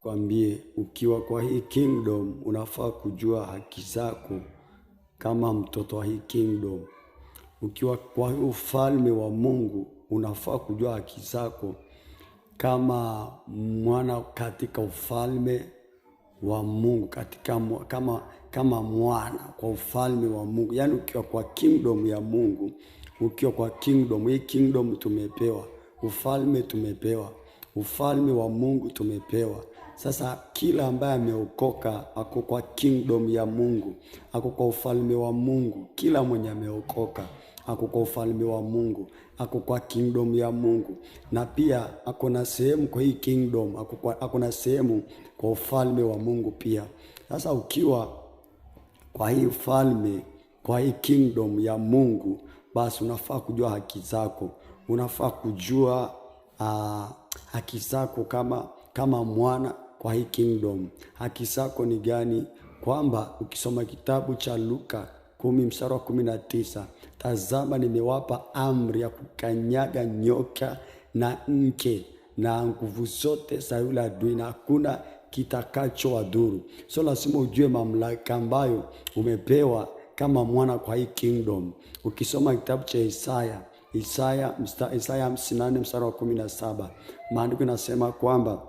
Kwambie, ukiwa kwa hii kingdom unafaa kujua haki zako kama mtoto wa hii kingdom. Ukiwa kwa hii ufalme wa Mungu unafaa kujua haki zako kama mwana katika ufalme wa Mungu, kama mwana kwa ufalme wa Mungu. Yaani ukiwa kwa kingdom ya Mungu, ukiwa kwa kingdom, hii kingdom tumepewa, ufalme tumepewa, ufalme wa Mungu tumepewa. Sasa kila ambaye ameokoka ako kwa kingdom ya Mungu, ako kwa ufalme wa Mungu. Kila mwenye ameokoka ako kwa ufalme wa Mungu, ako kwa kingdom ya Mungu, na pia ako na sehemu kwa hii kingdom, ako na sehemu kwa ufalme wa Mungu pia. Sasa ukiwa kwa hii ufalme, kwa hii kingdom ya Mungu, basi unafaa kujua haki zako. Unafaa kujua haki zako kama mwana kwa hii kingdom. Haki zako ni gani? Kwamba ukisoma kitabu cha Luka 10:19, tazama nimewapa amri ya kukanyaga nyoka na nge na nguvu zote za yule adui, na hakuna kitakacho wadhuru. So lazima ujue mamlaka ambayo umepewa kama mwana kwa hii kingdom. Ukisoma kitabu cha Isaya 54:17, maandiko yanasema kwamba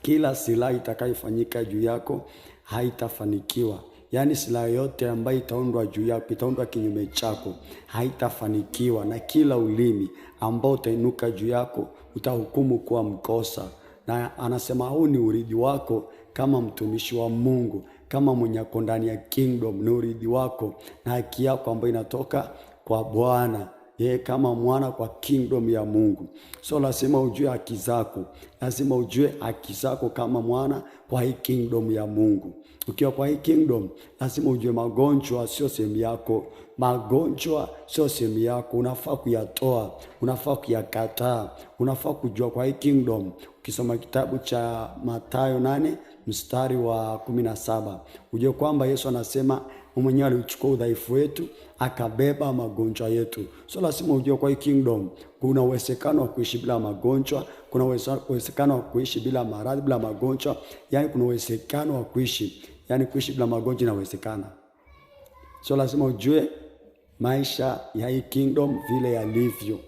kila silaha itakayofanyika juu yako haitafanikiwa. Yaani silaha yote ambayo itaundwa juu yako, itaundwa kinyume chako, haitafanikiwa, na kila ulimi ambao utainuka juu yako utahukumu kuwa mkosa. Na anasema huu ni urithi wako kama mtumishi wa Mungu, kama mwenye ndani ya kingdom. Ni urithi wako na haki yako ambayo inatoka kwa Bwana, yeye kama mwana kwa kingdom ya Mungu. So lazima ujue haki zako, lazima ujue haki zako kama mwana kwa hii kingdom ya Mungu. Ukiwa kwa hii kingdom lazima ujue magonjwa sio sehemu yako. Magonjwa sio sehemu yako, unafaa kuyatoa, unafaa kuyakataa. Unafaa kujua kwa hii kingdom. Ukisoma kitabu cha Mathayo 8:17, ujue kwamba Yesu anasema mwenyewe alichukua udhaifu wetu akabeba magonjwa yetu. So lazima ujue kwa hii kingdom kuna uwezekano wa kuishi bila magonjwa, kuna uwezekano wa kuishi bila maradhi, bila magonjwa. Yaani kuna uwezekano wa kuishi, yaani kuishi bila magonjwa inawezekana. So lazima ujue maisha ya hii kingdom vile yalivyo.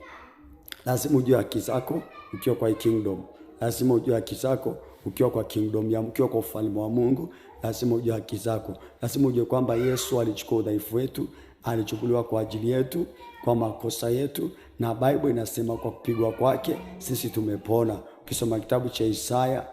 Lazima ujue haki zako ukiwa kwa hii kingdom. Lazima ujue haki zako ukiwa kwa kingdom ya ukiwa kwa ufalme wa Mungu. Lazima ujue haki zako. Lazima ujue kwamba Yesu alichukua udhaifu wetu, alichukuliwa kwa ajili yetu, kwa makosa yetu, na Bible inasema kwa kupigwa kwake sisi tumepona. Ukisoma kitabu cha Isaya